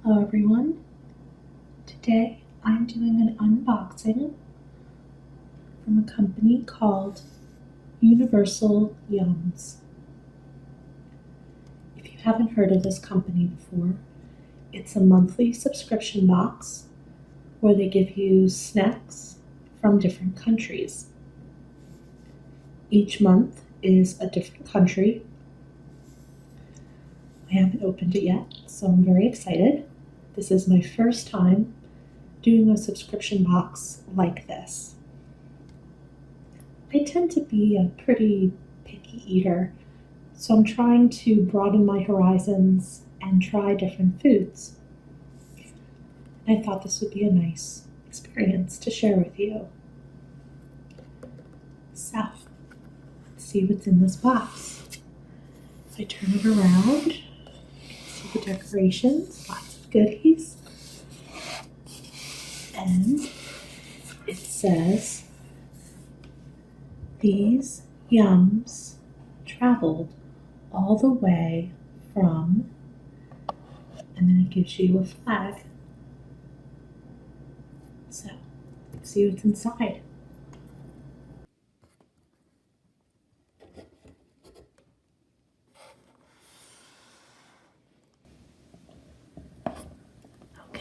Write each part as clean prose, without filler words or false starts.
Hello everyone. Today I'm doing an unboxing from a company called Universal Yums. If you haven't heard of this company before, it's a monthly subscription box where they give you snacks from different countries. Each month is a different country. I haven't opened it yet, so I'm very excited. This is my first time doing a subscription box like this. I tend to be a pretty picky eater, so I'm trying to broaden my horizons and try different foods. I thought this would be a nice experience to share with you. So, let's see what's in this box. If I turn it around, see the decorations, lots of goodies. And it says, these yums traveled all the way from, and then it gives you a flag. So, let's see what's inside.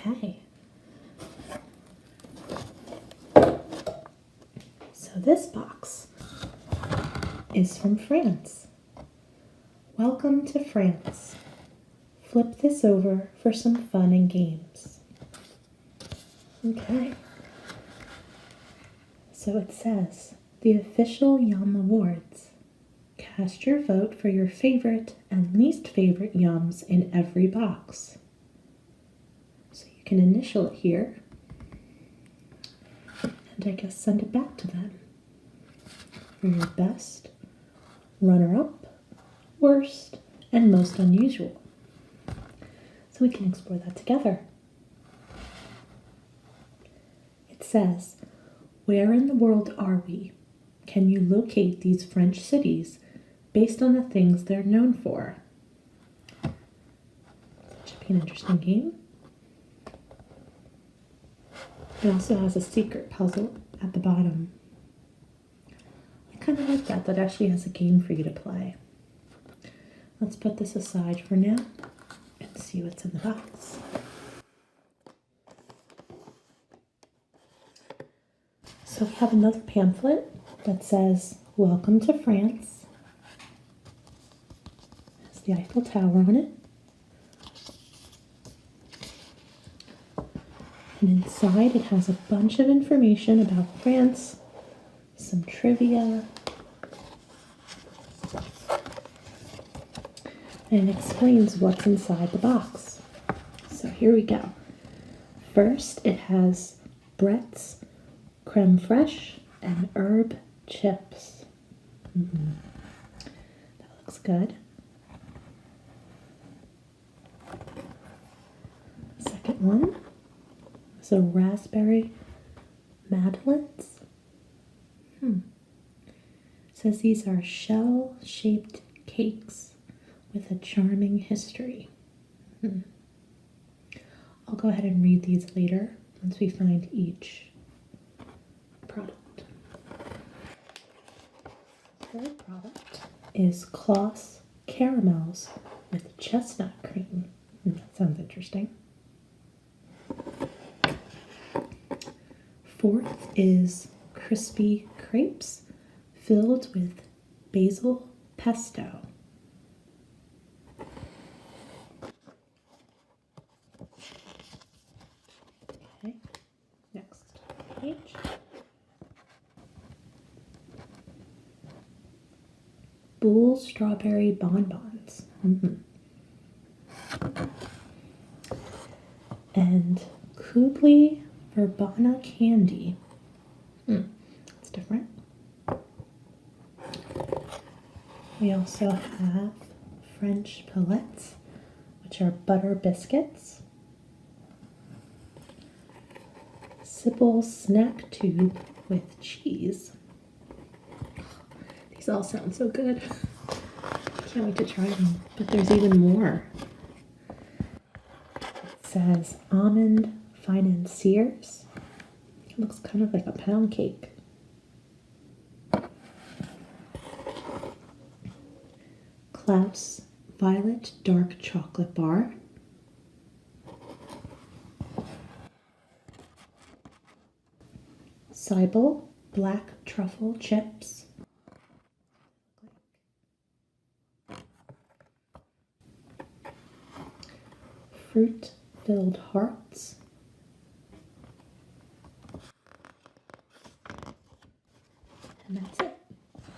Okay. So this box is from France. Welcome to France. Flip this over for some fun and games. Okay. So it says, the official Yum Awards. Cast your vote for your favorite and least favorite yums in every box. So you can initial it here, and I guess send it back to them for your best, runner-up, worst, and most unusual. So we can explore that together. It says, where in the world are we? Can you locate these French cities based on the things they're known for? That should be an interesting game. It also has a secret puzzle at the bottom. I kind of like that. That actually has a game for you to play. Let's put this aside for now and see what's in the box. So we have another pamphlet that says, welcome to France. It has the Eiffel Tower on it. And inside it has a bunch of information about France, some trivia, and it explains what's inside the box. So here we go. First, it has Brett's Creme Fraiche and herb chips. That looks good. Second one is a raspberry Madelines. It says these are shell-shaped cakes with a charming history. I'll go ahead and read these later once we find each product. The third product is Kloss caramels with chestnut cream. That sounds interesting. Fourth is crispy crepes filled with basil pesto. Okay, next page. Bull strawberry bonbons. And Hubli Verbena candy. That's different. We also have French palettes, which are butter biscuits. Sibel Snapto with cheese. These all sound so good. Can't wait to try them. But there's even more. Let's says almond financiers. It looks kind of like a pound cake. Klaus Violet Dark Chocolate Bar. Sibel Black Truffle Chips. Fruit-filled hearts. And that's it.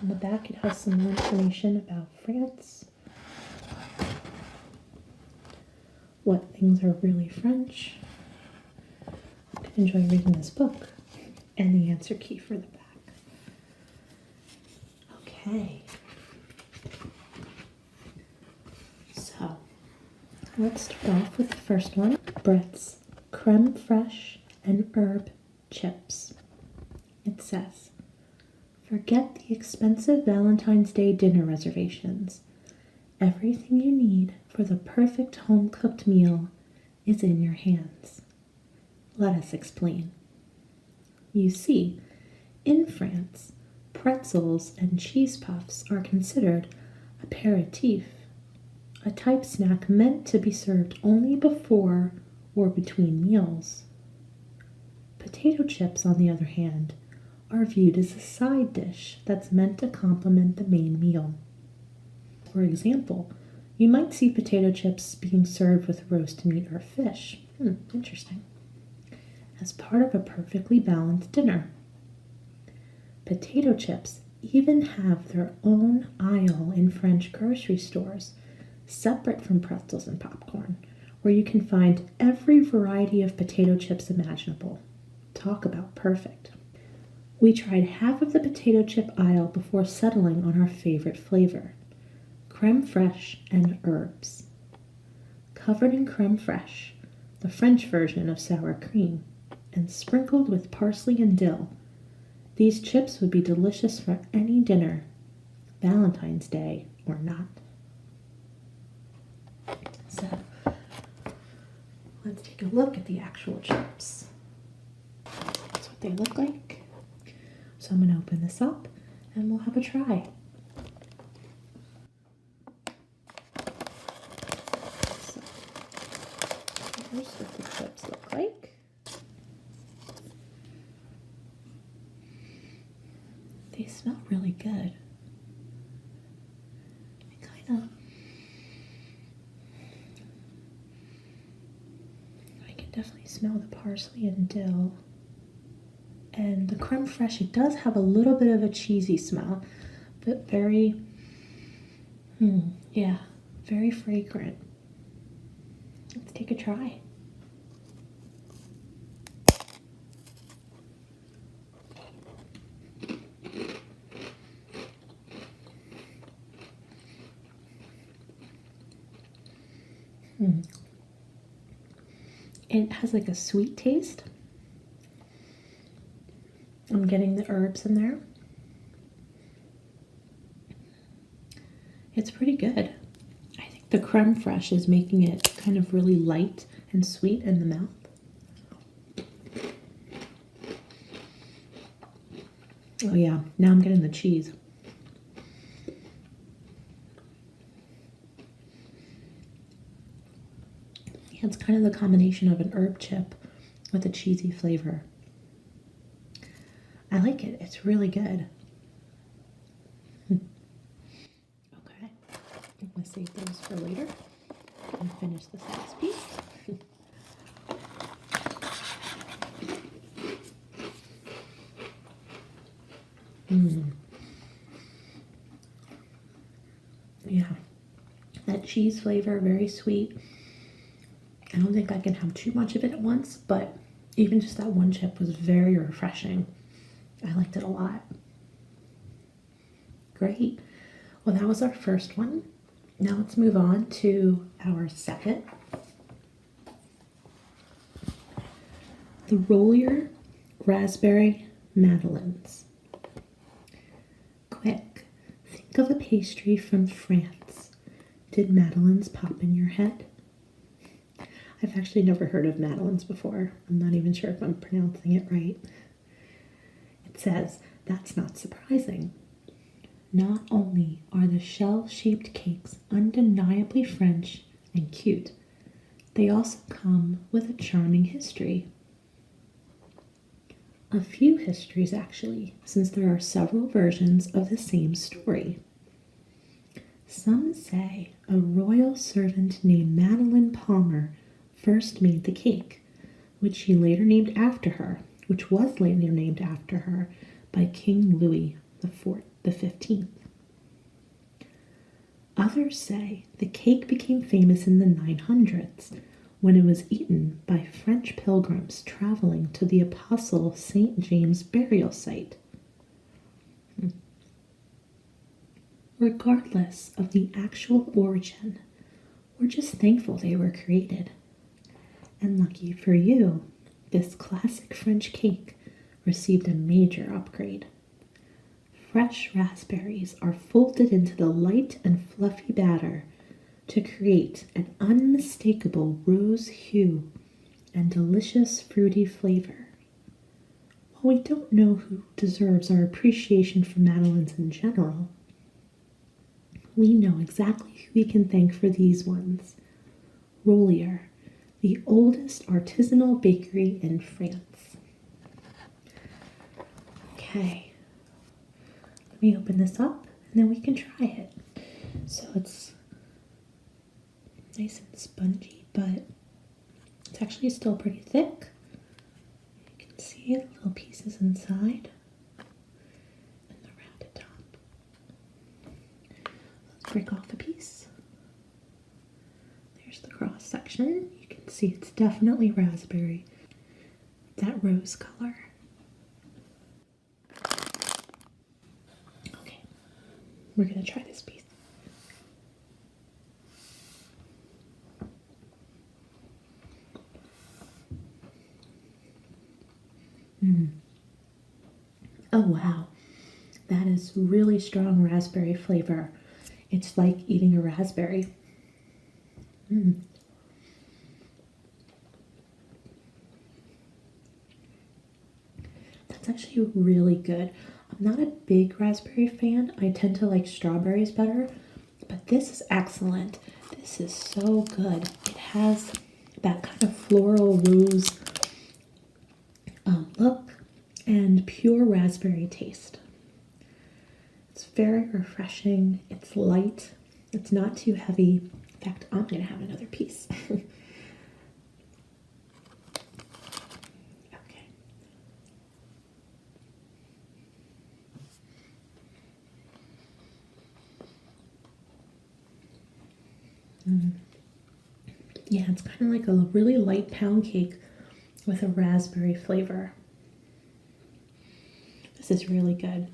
On the back it has some more information about France, what things are really French. I can enjoy reading this book, and the answer key for the back. Okay. So, let's start off with the first one. Brett's Creme Fraiche and Herb Chips. It says, forget the expensive Valentine's Day dinner reservations. Everything you need for the perfect home-cooked meal is in your hands. Let us explain. You see, in France, pretzels and cheese puffs are considered apéritif, a type snack meant to be served only before or between meals. Potato chips, on the other hand, are viewed as a side dish that's meant to complement the main meal. For example, you might see potato chips being served with roast meat or fish. Interesting. As part of a perfectly balanced dinner. Potato chips even have their own aisle in French grocery stores, separate from pretzels and popcorn, where you can find every variety of potato chips imaginable. Talk about perfect. We tried half of the potato chip aisle before settling on our favorite flavor, creme fraiche and herbs. Covered in creme fraiche, the French version of sour cream, and sprinkled with parsley and dill, these chips would be delicious for any dinner, Valentine's Day or not. So, let's take a look at the actual chips. That's what they look like. So I'm going to open this up and we'll have a try. So, here's what the chips look like. They smell really good. I can definitely smell the parsley and dill. And the creme fraiche, it does have a little bit of a cheesy smell, but very, very fragrant. Let's take a try. It has like a sweet taste. I'm getting the herbs in there. It's pretty good. I think the creme fraiche is making it kind of really light and sweet in the mouth. Oh yeah, now I'm getting the cheese. Yeah, it's kind of the combination of an herb chip with a cheesy flavor. I like it. It's really good. Okay. I'm going to save those for later and finish this last piece. Yeah. That cheese flavor, very sweet. I don't think I can have too much of it at once, but even just that one chip was very refreshing. I liked it a lot. Great. Well, that was our first one. Now let's move on to our second. The Bullier Raspberry Madelines. Quick, think of a pastry from France. Did Madelines pop in your head? I've actually never heard of Madelines before. I'm not even sure if I'm pronouncing it right. It says, that's not surprising. Not only are the shell-shaped cakes undeniably French and cute, they also come with a charming history. A few histories, actually, since there are several versions of the same story. Some say a royal servant named Madeline Palmer first made the cake, which was later named after her by King Louis the 15th. Others say the cake became famous in the 900s when it was eaten by French pilgrims traveling to the Apostle St. James burial site. Regardless of the actual origin, we're just thankful they were created. And lucky for you, this classic French cake received a major upgrade. Fresh raspberries are folded into the light and fluffy batter to create an unmistakable rose hue and delicious fruity flavor. While we don't know who deserves our appreciation for Madelines in general, we know exactly who we can thank for these ones. Bullier, the oldest artisanal bakery in France. Okay, let me open this up and then we can try it. So it's nice and spongy, but it's actually still pretty thick. You can see the little pieces inside and the rounded top. Let's break off a piece. There's the cross section. You can see it's definitely raspberry. That rose color. Okay, we're gonna try this piece. Oh wow, that is really strong raspberry flavor. It's like eating a raspberry. That's actually really good. I'm not a big raspberry fan. I tend to like strawberries better, but this is excellent. This is so good. It has that kind of floral rose look and pure raspberry taste. It's very refreshing. It's light. It's not too heavy. In fact, I'm going to have another piece. Okay. Yeah, it's kind of like a really light pound cake with a raspberry flavor. This is really good.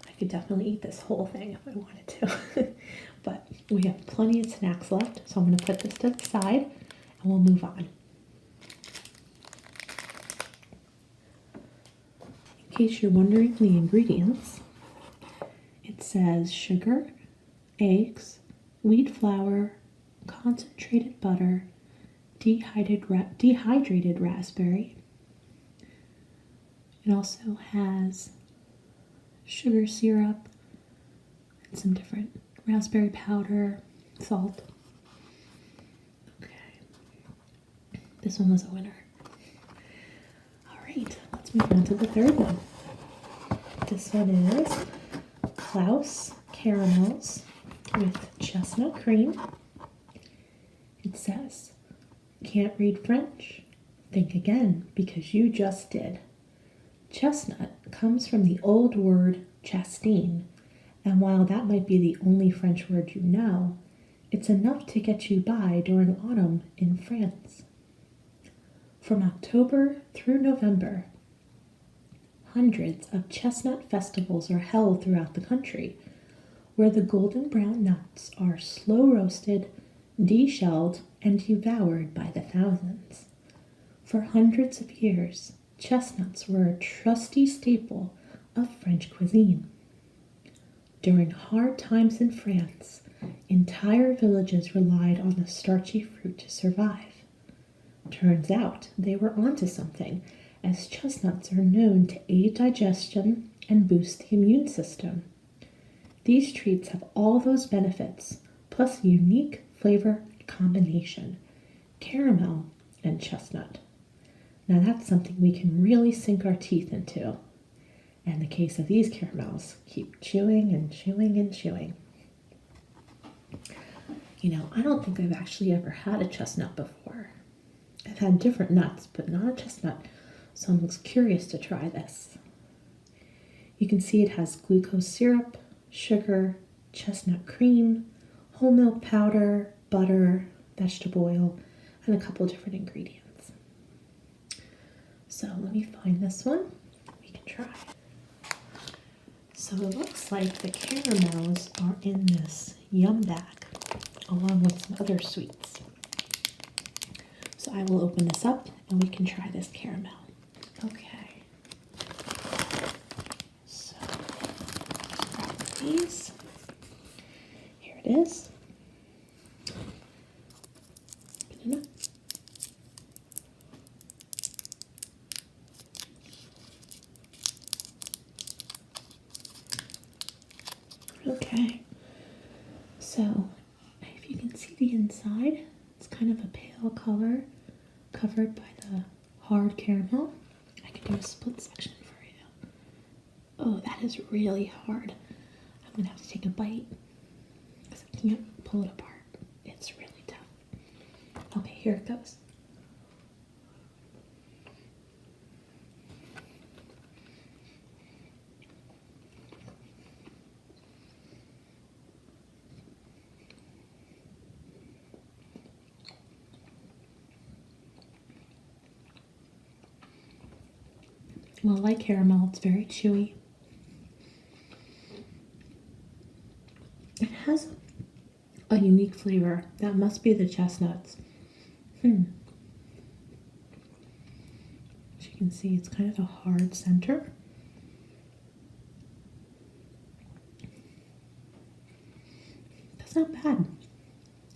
I could definitely eat this whole thing if I wanted to. But we have plenty of snacks left, so I'm going to put this to the side and we'll move on. In case you're wondering the ingredients, it says sugar, eggs, wheat flour, concentrated butter, dehydrated raspberry. It also has sugar syrup and some different raspberry powder, salt. Okay, this one was a winner. All right, let's move on to the third one. This one is Klaus Caramels with chestnut cream. It says, can't read French? Think again, because you just did. Chestnut comes from the old word chastine, and while that might be the only French word you know, it's enough to get you by during autumn in France. From October through November, hundreds of chestnut festivals are held throughout the country, where the golden brown nuts are slow roasted, deshelled, and devoured by the thousands. For hundreds of years, chestnuts were a trusty staple of French cuisine. During hard times in France, Entire villages relied on the starchy fruit to survive. Turns out they were onto something, as chestnuts are known to aid digestion and boost the immune system. These treats have all those benefits, plus a unique flavor combination, caramel and chestnut. Now that's something we can really sink our teeth into. And in the case of these caramels, keep chewing and chewing and chewing. You know, I don't think I've actually ever had a chestnut before. I've had different nuts, but not a chestnut, so I'm curious to try this. You can see it has glucose syrup, sugar, chestnut cream, whole milk powder, butter, vegetable oil, and a couple different ingredients. So let me find this one. We can try. So it looks like the caramels are in this yum bag, along with some other sweets. So I will open this up and we can try this caramel. Okay. So let's grab these. Here it is. Open it up. Okay. So if you can see the inside, it's kind of a pale color covered by the hard caramel. I can do a split section for you. Oh, that is really hard. I'm going to have to take a bite because I can't pull it apart. It's really tough. Okay, here it goes. Well, like caramel, it's very chewy. It has a unique flavor. That must be the chestnuts. As you can see, it's kind of a hard center. That's not bad.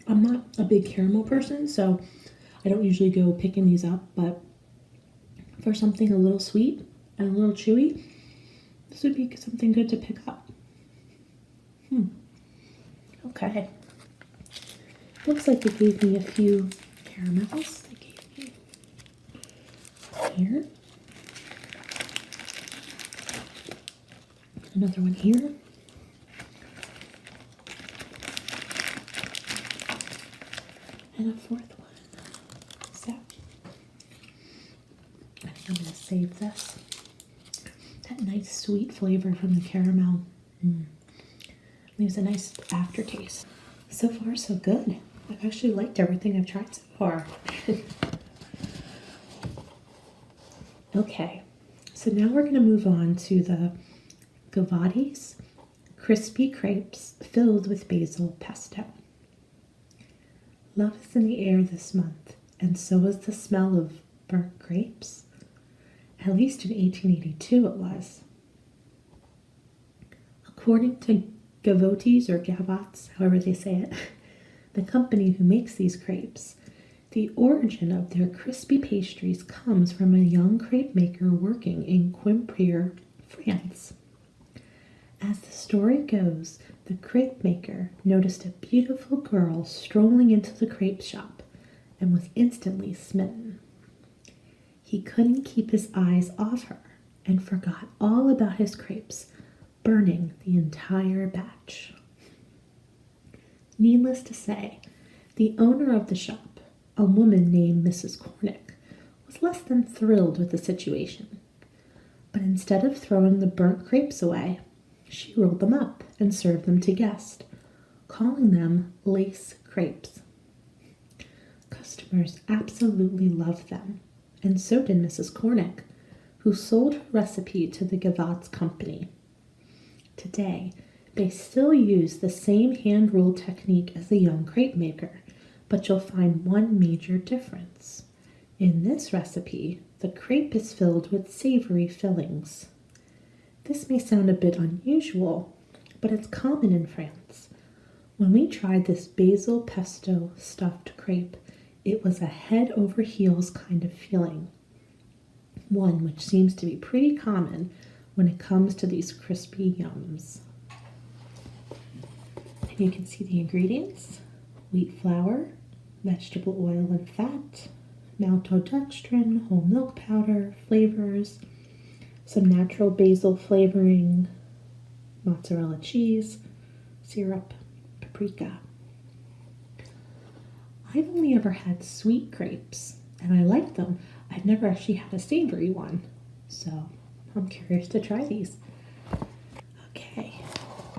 I'm not a big caramel person, so I don't usually go picking these up, but for something a little sweet and a little chewy, this would be something good to pick up. Okay. Looks like they gave me a few caramels. They gave me here. Another one here. And a fourth one. So, I think I'm going to save this. That nice sweet flavor from the caramel leaves a nice aftertaste. So far, so good. I've actually liked everything I've tried so far. Okay, so now we're going to move on to the Gavotti's crispy crepes filled with basil pesto. Love is in the air this month, and so is the smell of burnt grapes. At least in 1882 it was. According to Gavotti's or Gavotts, however they say it, the company who makes these crepes, the origin of their crispy pastries comes from a young crepe maker working in Quimper, France. As the story goes, the crepe maker noticed a beautiful girl strolling into the crepe shop and was instantly smitten. He couldn't keep his eyes off her and forgot all about his crepes, burning the entire batch. Needless to say, the owner of the shop, a woman named Mrs. Cornick, was less than thrilled with the situation. But instead of throwing the burnt crepes away, she rolled them up and served them to guests, calling them lace crepes. Customers absolutely loved them, and so did Mrs. Cornick, who sold her recipe to the Gavotts Company. Today, they still use the same hand-roll technique as the young crepe maker, but you'll find one major difference. In this recipe, the crepe is filled with savory fillings. This may sound a bit unusual, but it's common in France. When we tried this basil pesto stuffed crepe, it was a head over heels kind of feeling, one which seems to be pretty common when it comes to these crispy yums. And you can see the ingredients: wheat flour, vegetable oil and fat, maltodextrin, whole milk powder, flavors, some natural basil flavoring, mozzarella cheese, syrup, paprika. I've only ever had sweet crepes, and I like them. I've never actually had a savory one, so I'm curious to try these. Okay,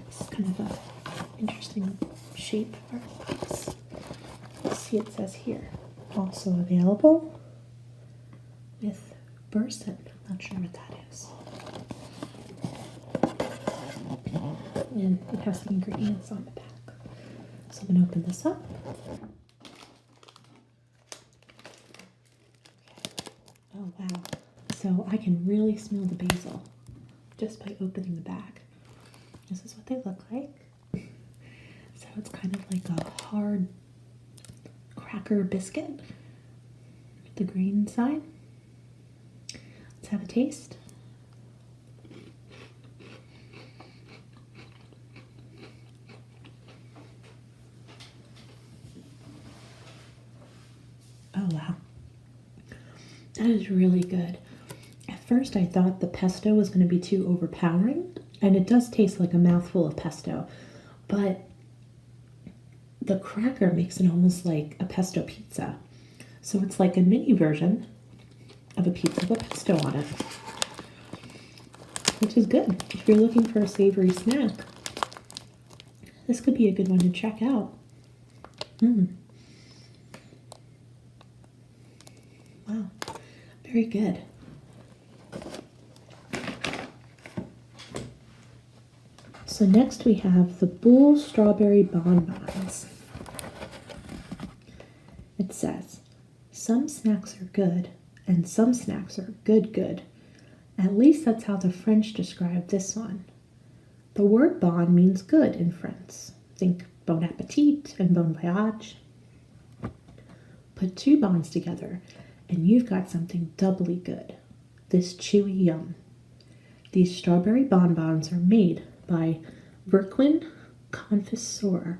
this is kind of an interesting shape for our box. Let's see, it says here, also available with Burson. Not sure what that is. And it has the ingredients on the back. So I'm going to open this up. Oh wow. So I can really smell the basil just by opening the bag. This is what they look like. So it's kind of like a hard cracker biscuit with the green side. Let's have a taste. Oh wow, that is really good. At first I thought the pesto was going to be too overpowering, and it does taste like a mouthful of pesto, but the cracker makes it almost like a pesto pizza. So it's like a mini version of a pizza with pesto on it, which is good. If you're looking for a savory snack, this could be a good one to check out. Wow, very good. So next we have the Bull Strawberry Bonbons. It says, some snacks are good, and some snacks are good. At least that's how the French describe this one. The word bon means good in French. Think bon appetit and bon voyage. Put two bons together, and you've got something doubly good. This chewy yum. These strawberry bonbons are made by Verquin Confiseur,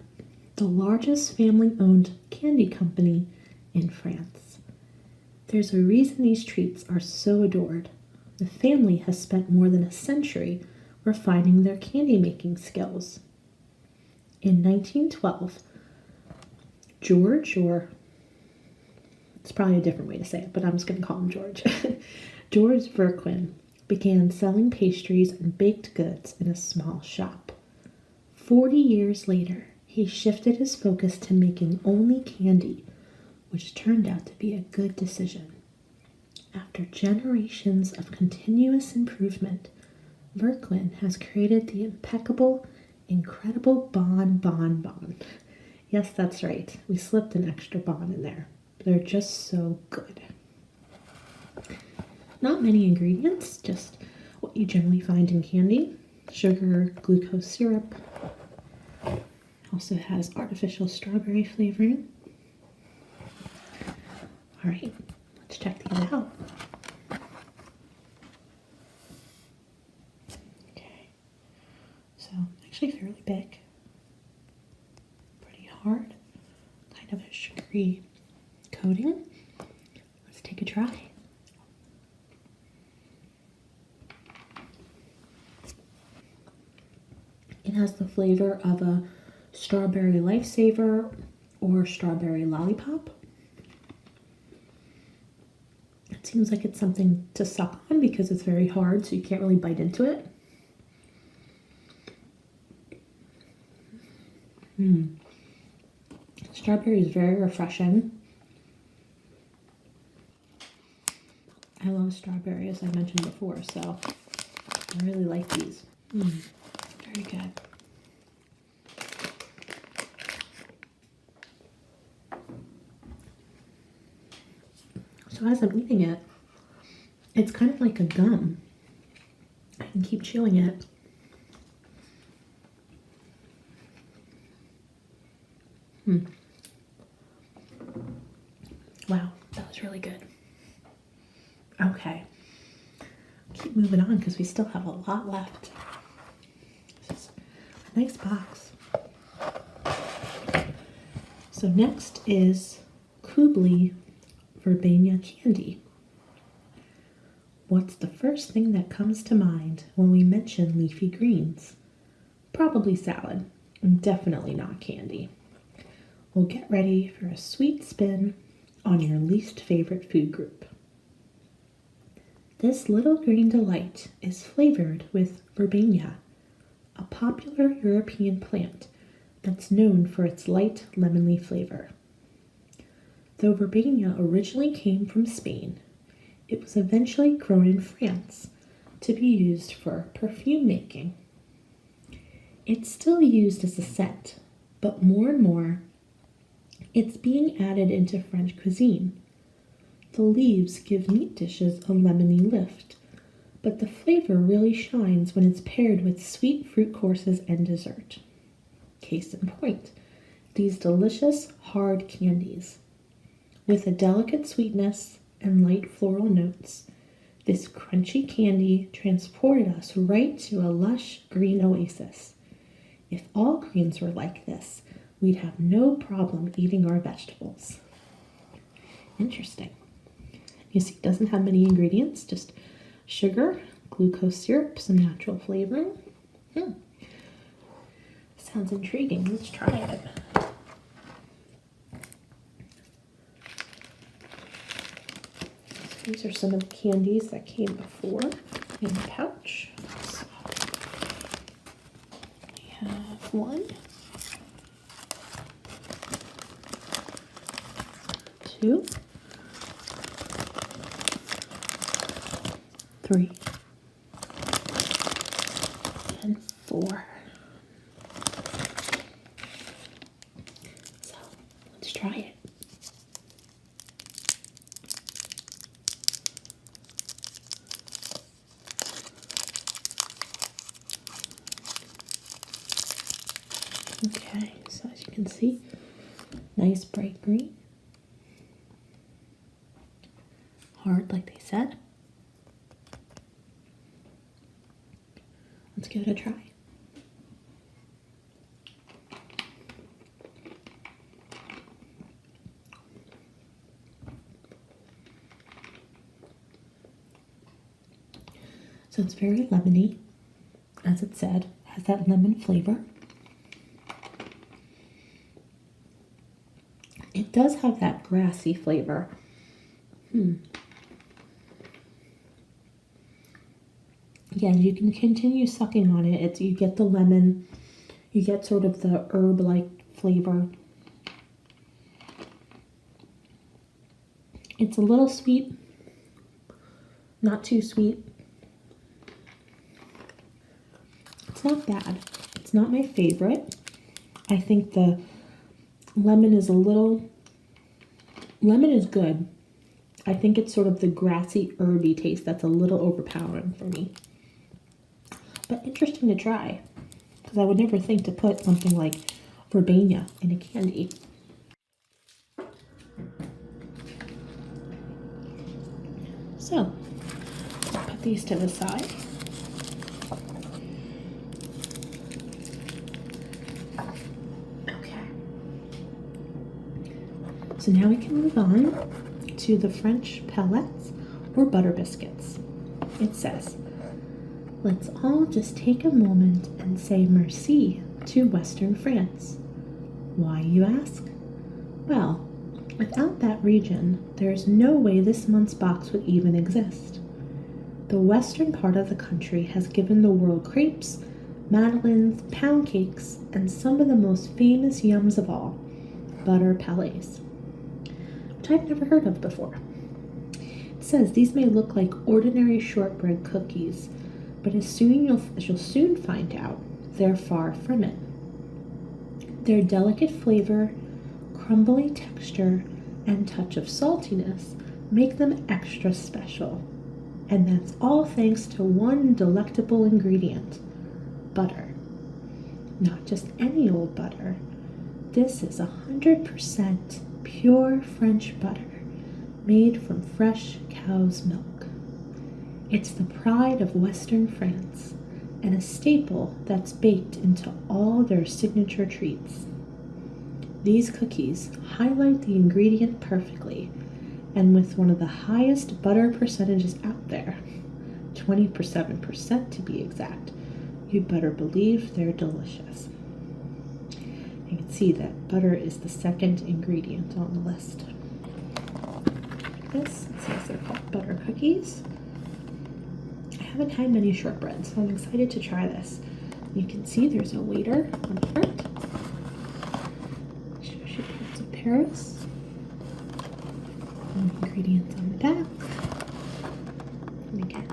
the largest family-owned candy company in France. There's a reason these treats are so adored. The family has spent more than a century refining their candy-making skills. In 1912, George, or it's probably a different way to say it, but I'm just going to call him George. George Verquin began selling pastries and baked goods in a small shop. 40 years later, he shifted his focus to making only candy, which turned out to be a good decision. After generations of continuous improvement, Verquin has created the impeccable, incredible Bon. Yes, that's right. We slipped an extra bon in there. They're just so good. Not many ingredients, just what you generally find in candy. Sugar, glucose syrup. Also has artificial strawberry flavoring. All right, let's check these out. Okay, so actually fairly big. Pretty hard. Kind of a sugary coating. Let's take a try. It has the flavor of a strawberry lifesaver or strawberry lollipop. It seems like it's something to suck on because it's very hard, so you can't really bite into it. Strawberry is very refreshing. I love strawberry, as I mentioned before, so I really like these. Very good. So as I'm eating it, it's kind of like a gum. I can keep chewing it. Wow, that was really good. Okay, keep moving on because we still have a lot left. This is a nice box. So next is Hubli Verbena candy. What's the first thing that comes to mind when we mention leafy greens? Probably salad, and definitely not candy. Well, get ready for a sweet spin on your least favorite food group. This little green delight is flavored with verbena, a popular European plant that's known for its light lemon-leaf flavor. Though verbena originally came from Spain, it was eventually grown in France to be used for perfume making. It's still used as a scent, but more and more it's being added into French cuisine. The leaves give meat dishes a lemony lift, but the flavor really shines when it's paired with sweet fruit courses and dessert. Case in point, these delicious hard candies. With a delicate sweetness and light floral notes, this crunchy candy transported us right to a lush green oasis. If all greens were like this, we'd have no problem eating our vegetables. Interesting. You see, it doesn't have many ingredients, just sugar, glucose syrup, some natural flavoring. Sounds intriguing. Let's try it. So these are some of the candies that came before in the pouch. So we have 1, 2, 3, and 4. So let's try it. Okay, so as you can see, nice bright green. Hard, like they said. Let's give it a try. So it's very lemony, as it said, has that lemon flavor. It does have that grassy flavor. Yeah, you can continue sucking on it. You get the lemon, you get sort of the herb-like flavor. It's a little sweet, not too sweet. It's not bad. It's not my favorite. I think the lemon is good. I think it's sort of the grassy, herby taste that's a little overpowering for me. But interesting to try, because I would never think to put something like verbena in a candy. So, let's put these to the side. Okay. So now we can move on to the French pellets or butter biscuits. It says, let's all just take a moment and say merci to Western France. Why, you ask? Well, without that region, there's no way this month's box would even exist. The western part of the country has given the world crepes, Madelines, pound cakes, and some of the most famous yums of all, butter Pelleys, which I've never heard of before. It says these may look like ordinary shortbread cookies, but as you'll soon find out, they're far from it. Their delicate flavor, crumbly texture, and touch of saltiness make them extra special. And that's all thanks to one delectable ingredient, butter. Not just any old butter. This is 100% pure French butter made from fresh cow's milk. It's the pride of Western France and a staple that's baked into all their signature treats. These cookies highlight the ingredient perfectly, and with one of the highest butter percentages out there, 27% to be exact, you better believe they're delicious. You can see that butter is the second ingredient on the list. This says they're called butter cookies. I haven't had many shortbread, so I'm excited to try this. You can see there's a waiter on the front. Shows you parts of Paris. And ingredients on the back. And again.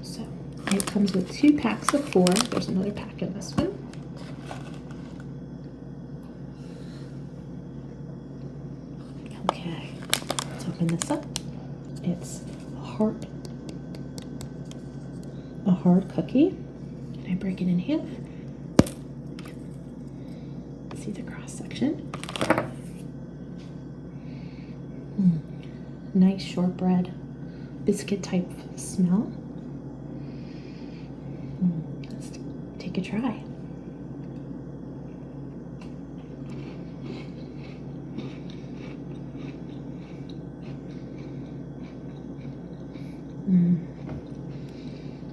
So it comes with 2 packs of 4. There's another pack in this one. Okay, let's open this up. It's a hard cookie. Can I break it in half? See the cross section. Nice shortbread, biscuit type smell. Let's take a try.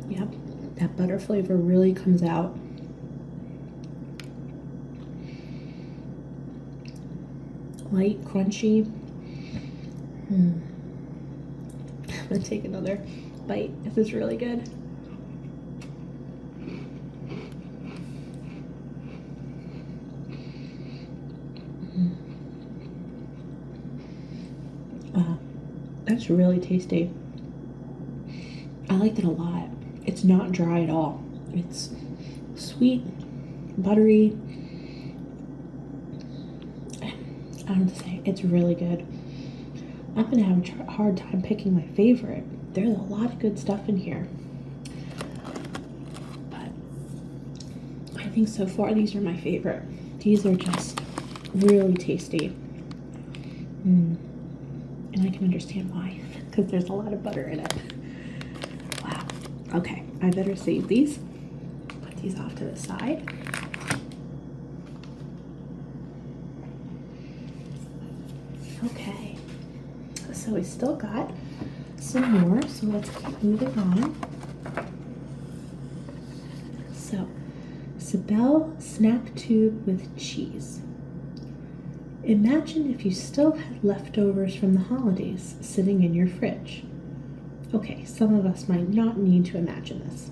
Yep, that butter flavor really comes out. Light, crunchy. I'm gonna take another bite. This is really good. That's really tasty. I liked it a lot. It's not dry at all. It's sweet, buttery. I don't know what to say. It's really good. I'm gonna have a hard time picking my favorite. There's a lot of good stuff in here, but I think so far these are my favorite. These are just really tasty. And I can understand why, because there's a lot of butter in it. Wow. Okay, I better save these. Put these off to the side. Okay, so we still got some more, so let's keep moving on. So, Sibel Snapto with cheese. Imagine if you still had leftovers from the holidays sitting in your fridge. Okay, some of us might not need to imagine this.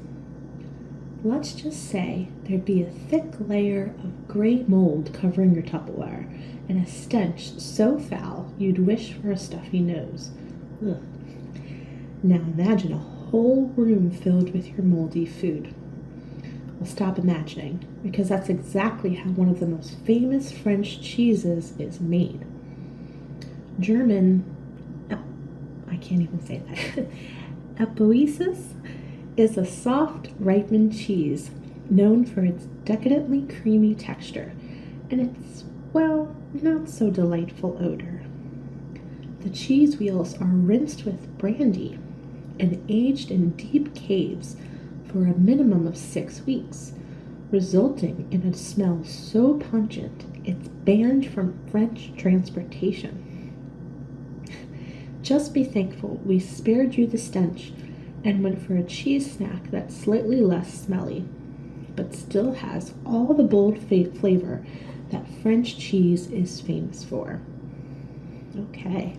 Let's just say there'd be a thick layer of gray mold covering your Tupperware and a stench so foul you'd wish for a stuffy nose. Ugh. Now imagine a whole room filled with your moldy food. Well, stop imagining, because that's exactly how one of the most famous French cheeses is made. I can't even say that. Epoisses is a soft, ripened cheese known for its decadently creamy texture and its, well, not so delightful odor. The cheese wheels are rinsed with brandy and aged in deep caves for a minimum of 6 weeks, resulting in a smell so pungent it's banned from French transportation. Just be thankful we spared you the stench and went for a cheese snack that's slightly less smelly, but still has all the bold flavor that French cheese is famous for. Okay,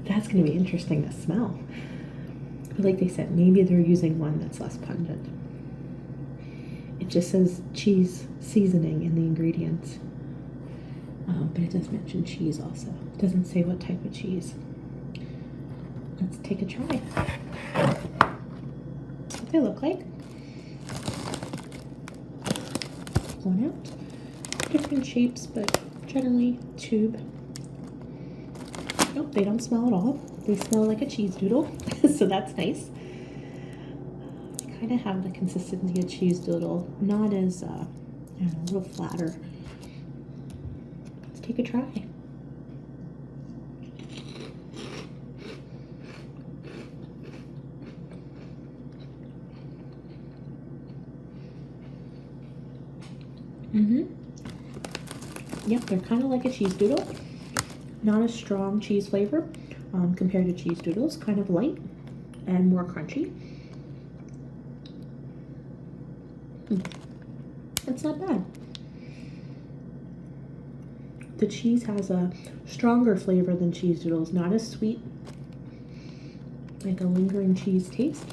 that's going to be interesting to smell. But like they said, maybe they're using one that's less pungent. It just says cheese seasoning in the ingredients. But it does mention cheese also. It doesn't say what type of cheese. Let's take a try. What they look like. One out. Different shapes, but generally tube. Nope, they don't smell at all. They smell like a cheese doodle, so that's nice. They kind of have the consistency of cheese doodle, not as and a little flatter. Let's take a try. Yep, they're kind of like a cheese doodle. Not a strong cheese flavor compared to cheese doodles. Kind of light and more crunchy. It's not bad. The cheese has a stronger flavor than cheese doodles. Not as sweet. Like a lingering cheese taste.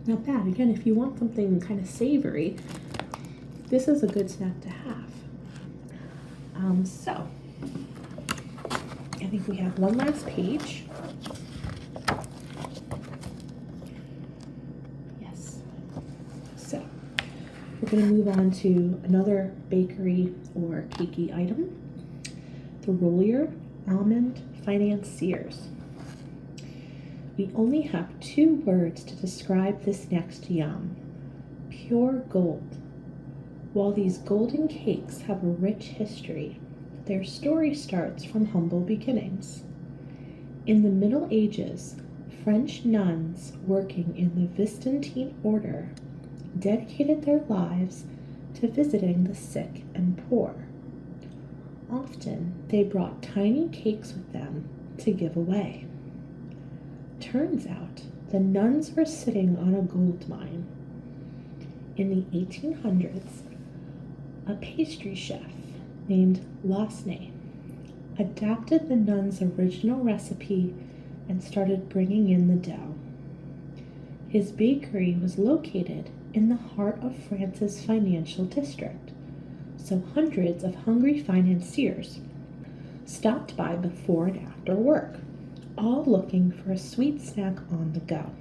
Not bad. Again, if you want something kind of savory, this is a good snack to have. So, I think we have one last page. Yes. So, we're going to move on to another bakery or cakey item. The Bullier Almond Financiers. We only have 2 words to describe this next yum. Pure gold. While these golden cakes have a rich history, their story starts from humble beginnings. In the Middle Ages, French nuns working in the Byzantine order dedicated their lives to visiting the sick and poor. Often, they brought tiny cakes with them to give away. Turns out, the nuns were sitting on a gold mine. In the 1800s, a pastry chef named Lasne adapted the nuns' original recipe and started bringing in the dough. His bakery was located in the heart of France's financial district, so hundreds of hungry financiers stopped by before and after work, all looking for a sweet snack on the go.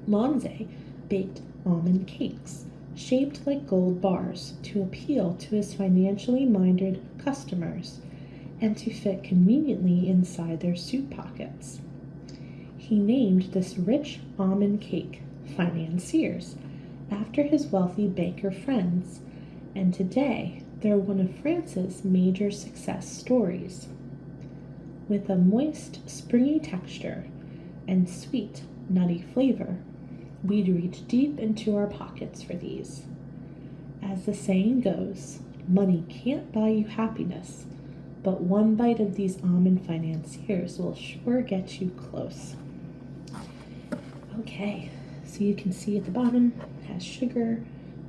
Lonze baked almond cakes, shaped like gold bars, to appeal to his financially minded customers and to fit conveniently inside their suit pockets. He named this rich almond cake Financiers after his wealthy baker friends, and today they're one of France's major success stories. With a moist, springy texture and sweet, nutty flavor, we'd reach deep into our pockets for these. As the saying goes, money can't buy you happiness, but one bite of these almond financiers will sure get you close. Okay, so you can see at the bottom, it has sugar,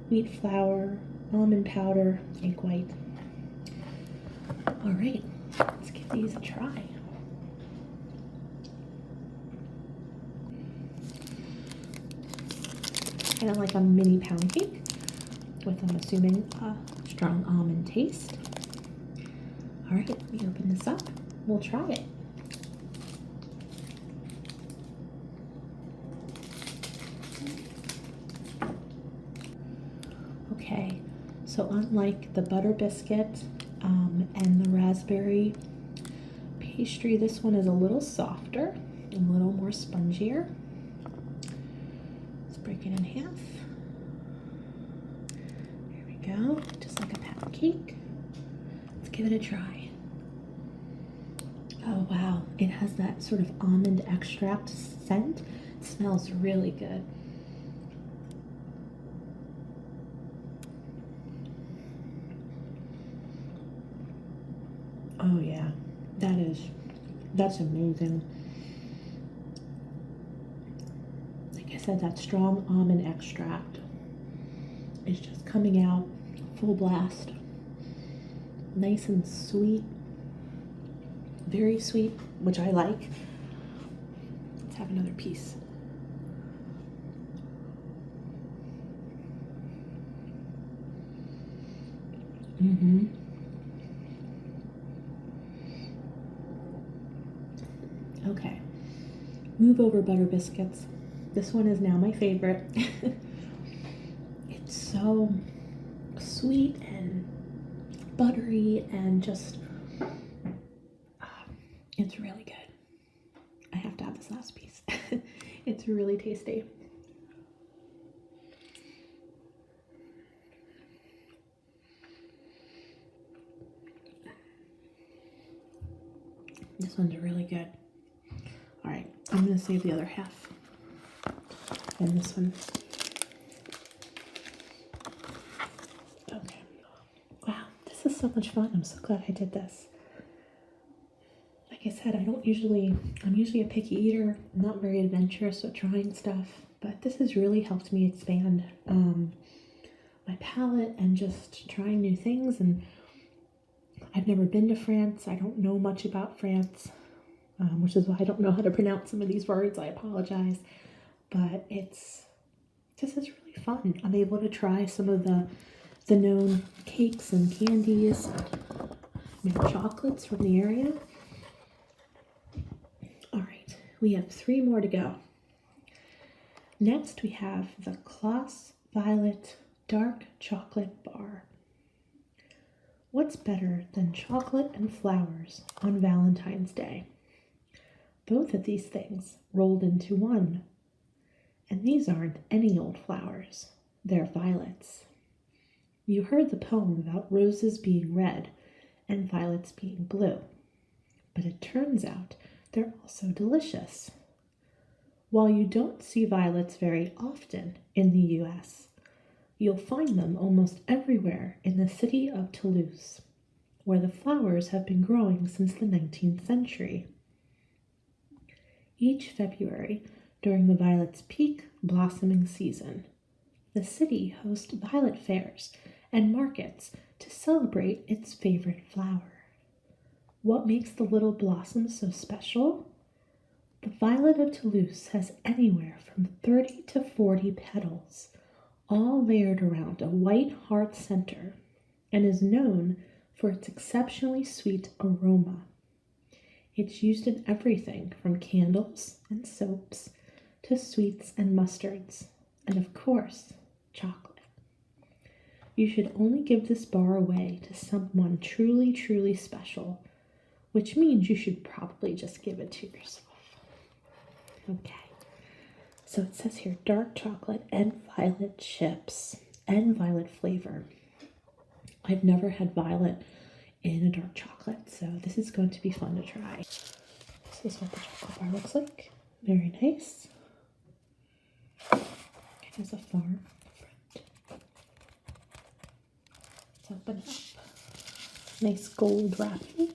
wheat flour, almond powder, egg white. All right, let's give these a try. Kind of like a mini pound cake with, I'm assuming, a strong almond taste. All right, we open this up. We'll try it. Okay, so unlike the butter biscuit and the raspberry pastry, this one is a little softer, a little more spongier. Let's break it in half. There we go, just like a pound cake. Let's give it a try. Oh wow, it has that sort of almond extract scent. It smells really good. Oh yeah, that's amazing. Like I said, that strong almond extract is just coming out full blast. Nice and sweet. Very sweet, which I like. Let's have another piece. Okay, move over butter biscuits. This one is now my favorite. It's so sweet and buttery and just, it's really good. I have to have this last piece. It's really tasty. This one's really good. All right, I'm gonna save the other half. And this one. Okay. Wow, this is so much fun. I'm so glad I did this. Like I said, I'm usually a picky eater. I'm not very adventurous with trying stuff, but this has really helped me expand my palate and just trying new things. And I've never been to France. I don't know much about France, which is why I don't know how to pronounce some of these words. I apologize. But this is really fun. I'm able to try some of the known cakes and candies, chocolates from the area. All right, we have 3 more to go. Next, we have the Claas Violet Dark Chocolate Bar. What's better than chocolate and flowers on Valentine's Day? Both of these things rolled into one. And these aren't any old flowers. They're violets. You heard the poem about roses being red and violets being blue. But it turns out they're also delicious. While you don't see violets very often in the U.S., you'll find them almost everywhere in the city of Toulouse, where the flowers have been growing since the 19th century. Each February, during the violet's peak blossoming season, the city hosts violet fairs and markets to celebrate its favorite flower. What makes the little blossoms so special? The violet of Toulouse has anywhere from 30 to 40 petals, all layered around a white heart center, and is known for its exceptionally sweet aroma. It's used in everything from candles and soaps to sweets and mustards, and of course, chocolate. You should only give this bar away to someone truly, truly special, which means you should probably just give it to yourself. Okay, so it says here dark chocolate and violet chips and violet flavor. I've never had violet in a dark chocolate, so this is going to be fun to try. This is what the chocolate bar looks like. Very nice. It has a farm front. Let's open it up. Nice gold wrapping.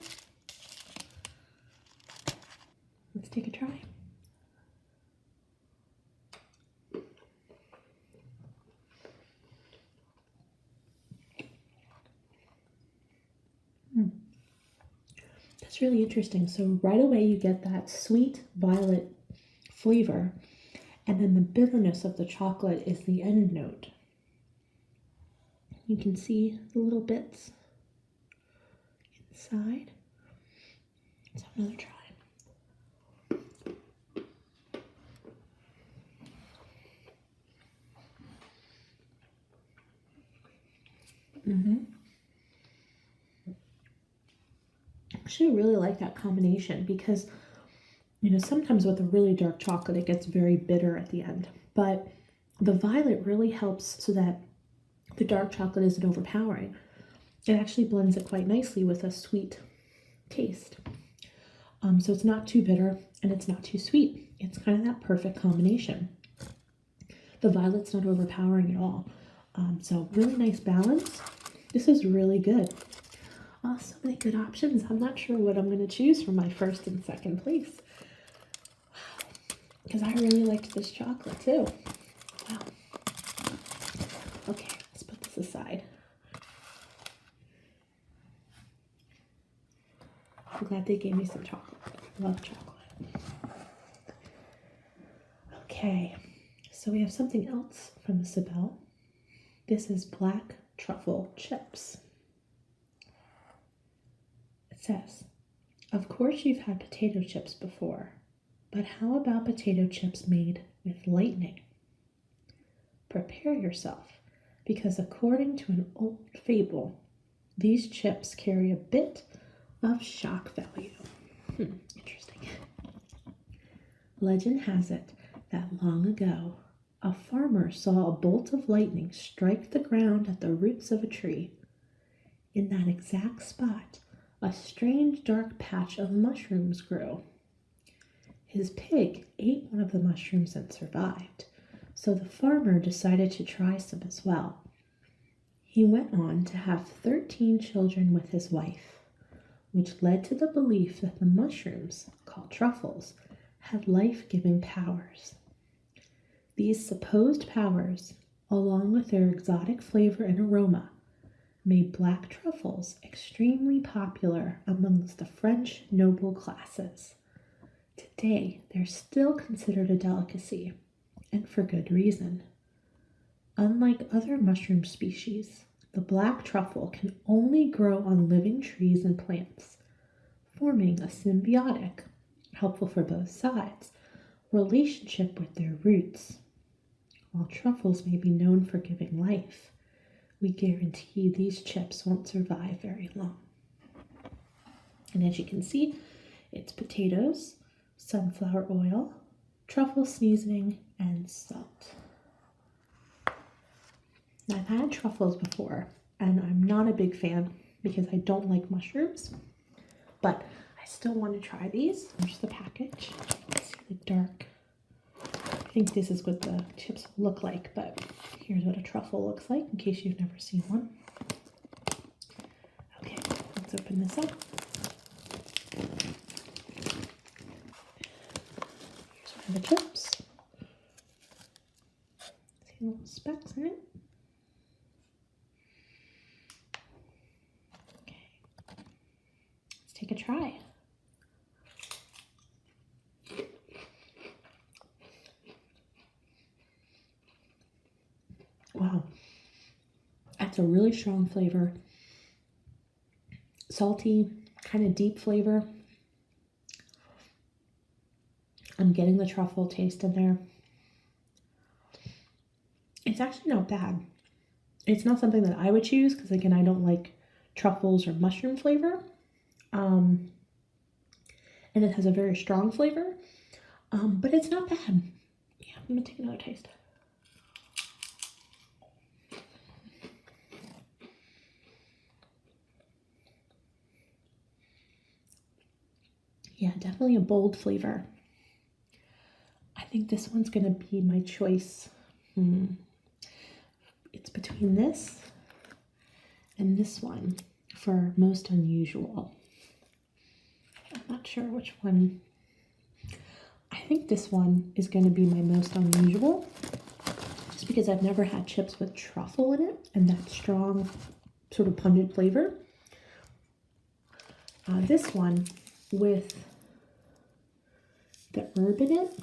Let's take a try. That's really interesting. So right away you get that sweet violet flavor, and then the bitterness of the chocolate is the end note. You can see the little bits inside. Let's have another try. Actually really like that combination because, sometimes with a really dark chocolate, it gets very bitter at the end. But the violet really helps so that the dark chocolate isn't overpowering. It actually blends it quite nicely with a sweet taste. So it's not too bitter and it's not too sweet. It's kind of that perfect combination. The violet's not overpowering at all. So really nice balance. This is really good. Oh, so many good options. I'm not sure what I'm going to choose for my first and second place. Wow. Because I really liked this chocolate too. Wow. Okay, let's put this aside. I'm glad they gave me some chocolate. I love chocolate. Okay, so we have something else from the Sibel. This is black truffle chips. It says, of course you've had potato chips before, but how about potato chips made with lightning? Prepare yourself, because according to an old fable, these chips carry a bit of shock value. Interesting. Legend has it that long ago, a farmer saw a bolt of lightning strike the ground at the roots of a tree. In that exact spot, a strange dark patch of mushrooms grew. His pig ate one of the mushrooms and survived, so the farmer decided to try some as well. He went on to have 13 children with his wife, which led to the belief that the mushrooms, called truffles, had life-giving powers. These supposed powers, along with their exotic flavor and aroma, made black truffles extremely popular amongst the French noble classes. Today, they're still considered a delicacy, and for good reason. Unlike other mushroom species, the black truffle can only grow on living trees and plants, forming a symbiotic, helpful for both sides, relationship with their roots. While truffles may be known for giving life, we guarantee these chips won't survive very long. And as you can see, it's potatoes, sunflower oil, truffle seasoning, and salt. Now, I've had truffles before, and I'm not a big fan because I don't like mushrooms, but I still want to try these. Here's the package. Let's see the dark. I think this is what the chips look like, but here's what a truffle looks like in case you've never seen one. Okay, let's open this up. Here's one of the chips. See little specks in it. Okay, let's take a try. Wow, that's a really strong flavor. Salty, kind of deep flavor. I'm getting the truffle taste in there. It's actually not bad. It's not something that I would choose because, again, I don't like truffles or mushroom flavor. And it has a very strong flavor, but it's not bad. Yeah, I'm gonna take another taste. Yeah, definitely a bold flavor. I think this one's going to be my choice. It's between this and this one for most unusual. I'm not sure which one. I think this one is going to be my most unusual, just because I've never had chips with truffle in it and that strong, sort of pungent flavor. This one with the herb in it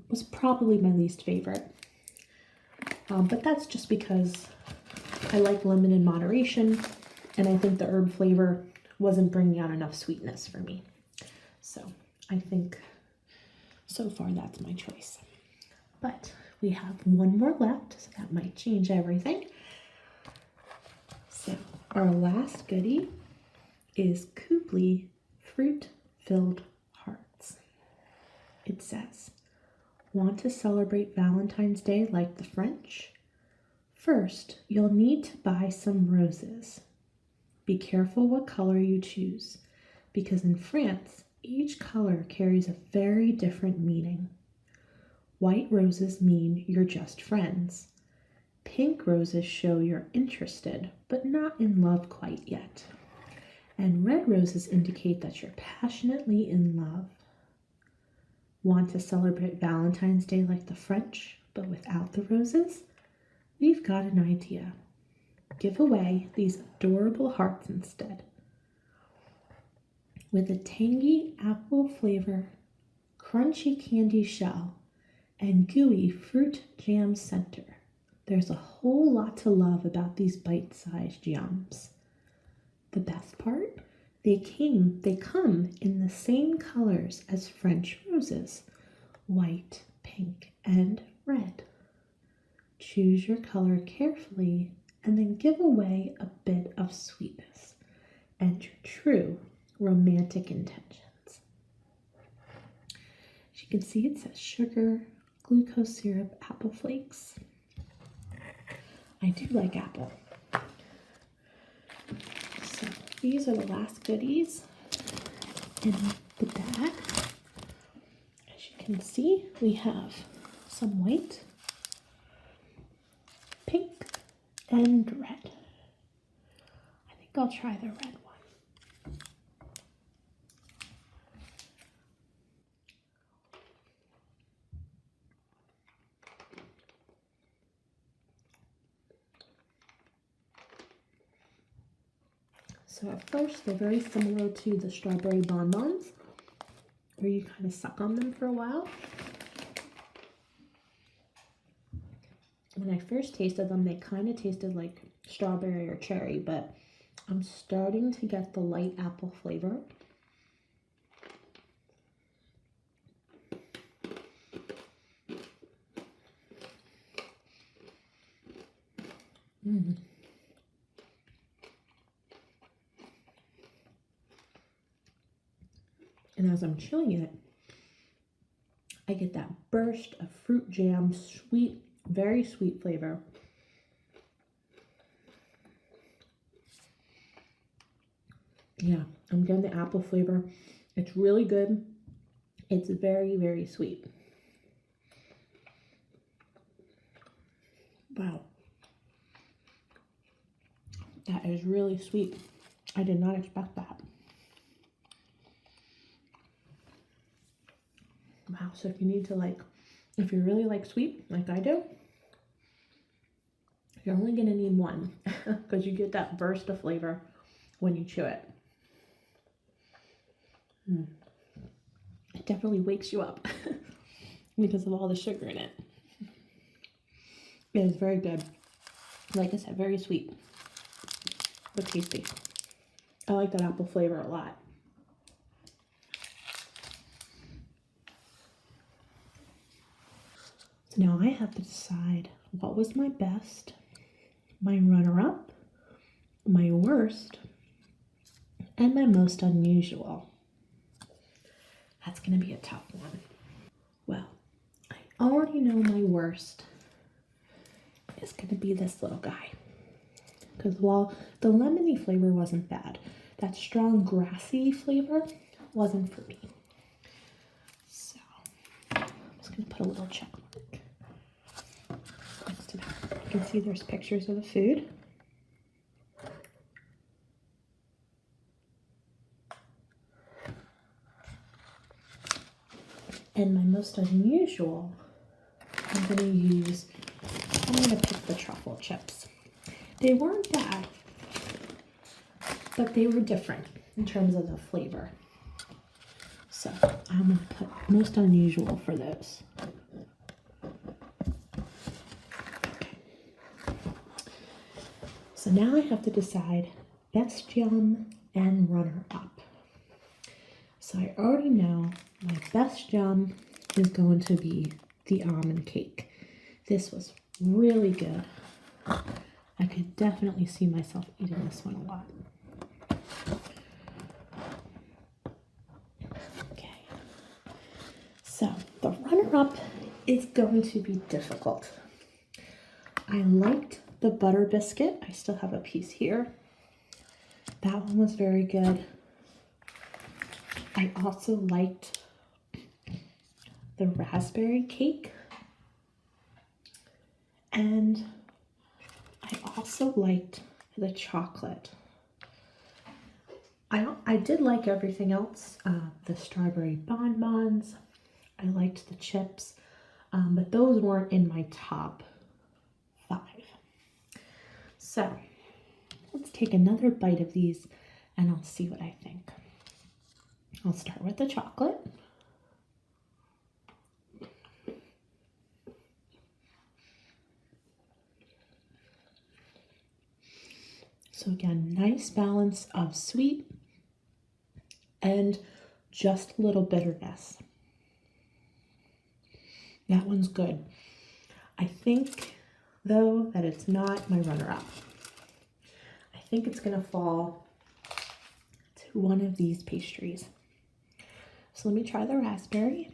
was probably my least favorite. But that's just because I like lemon in moderation, and I think the herb flavor wasn't bringing out enough sweetness for me. So I think so far that's my choice. But we have one more left, so that might change everything. So our last goodie is Hubli fruit-filled hearts. It says, want to celebrate Valentine's Day like the French? First, you'll need to buy some roses. Be careful what color you choose, because in France, each color carries a very different meaning. White roses mean you're just friends. Pink roses show you're interested, but not in love quite yet. And red roses indicate that you're passionately in love. Want to celebrate Valentine's Day like the French, but without the roses? We've got an idea. Give away these adorable hearts instead. With a tangy apple flavor, crunchy candy shell, and gooey fruit jam center, there's a whole lot to love about these bite-sized yums. The best part? They come in the same colors as French roses, white, pink, and red. Choose your color carefully and then give away a bit of sweetness and your true romantic intentions. As you can see, it says sugar, glucose syrup, apple flakes. I do like apple. So these are the last goodies in the bag. As you can see, we have some white, pink, and red. I think I'll try the red one. So at first, they're very similar to the strawberry bonbons, where you kind of suck on them for a while. When I first tasted them, they kind of tasted like strawberry or cherry, but I'm starting to get the light apple flavor. And as I'm chewing it, I get that burst of fruit jam, sweet, very sweet flavor. Yeah, I'm getting the apple flavor. It's really good. It's very, very sweet. Wow. That is really sweet. I did not expect that. Wow, so if you need to if you really like sweet, like I do, you're only gonna need one because you get that burst of flavor when you chew it. It definitely wakes you up because of all the sugar in it. It is very good. Like I said, very sweet, but tasty. I like that apple flavor a lot. So now I have to decide what was my best, my runner-up, my worst, and my most unusual. That's going to be a tough one. Well, I already know my worst is going to be this little guy. Because while the lemony flavor wasn't bad, that strong grassy flavor wasn't for me. So I'm just going to put a little check mark next to that. You can see there's pictures of the food. And my most unusual, I'm going to pick the truffle chips. They weren't bad, but they were different in terms of the flavor. So I'm going to put most unusual for those. Okay. So now I have to decide best yum and runner-up. So I already know my best yum is going to be the almond cake. This was really good. I could definitely see myself eating this one a lot. Okay. So the runner-up is going to be difficult. I liked the butter biscuit. I still have a piece here. That one was very good. I also liked the raspberry cake. And I also liked the chocolate. I did like everything else. The strawberry bonbons. I liked the chips. But those weren't in my top 5. So let's take another bite of these and I'll see what I think. I'll start with the chocolate. So again, nice balance of sweet and just a little bitterness. That one's good. I think, though, that it's not my runner-up. I think it's going to fall to one of these pastries. So let me try the raspberry.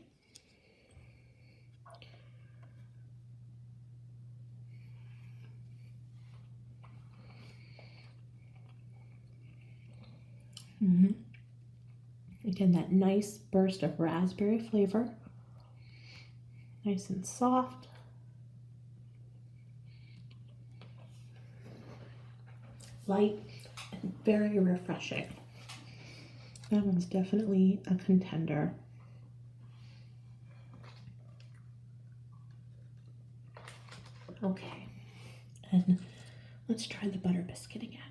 Again, that nice burst of raspberry flavor. Nice and soft. Light and very refreshing. That one's definitely a contender. Okay, and let's try the butter biscuit again.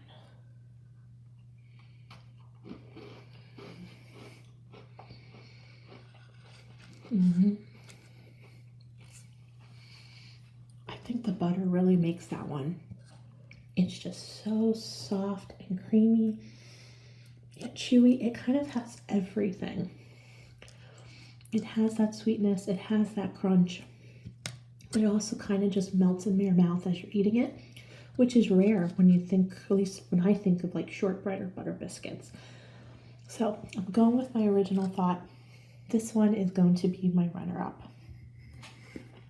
I think the butter really makes that one. It's just so soft and creamy, yet chewy. It kind of has everything. It has that sweetness, it has that crunch, but it also kind of just melts in your mouth as you're eating it, which is rare when you think, at least when I think of like shortbread or butter biscuits. So I'm going with my original thought. This one is going to be my runner-up.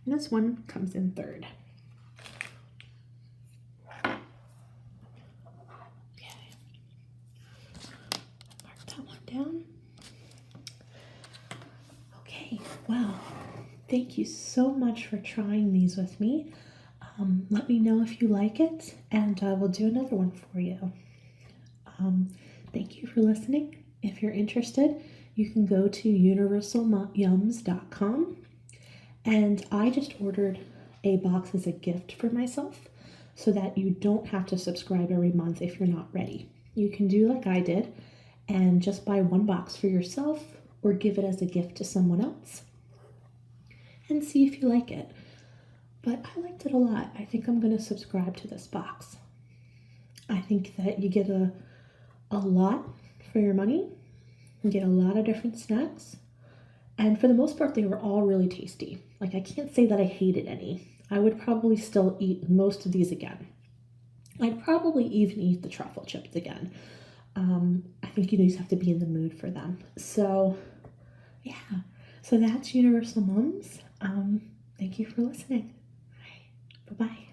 This one comes in third. Okay. Mark that one down. Okay, well, thank you so much for trying these with me. Let me know if you like it, and we'll do another one for you. Thank you for listening. If you're interested, you can go to universalyums.com, and I just ordered a box as a gift for myself so that you don't have to subscribe every month if you're not ready. You can do like I did and just buy one box for yourself or give it as a gift to someone else and see if you like it. But I liked it a lot. I think I'm going to subscribe to this box. I think that you get a lot for your money. You get a lot of different snacks. And for the most part, they were all really tasty. Like, I can't say that I hated any. I would probably still eat most of these again. I'd probably even eat the truffle chips again. I think you just have to be in the mood for them. So, yeah. So that's Universal Mums. Thank you for listening. Bye-bye.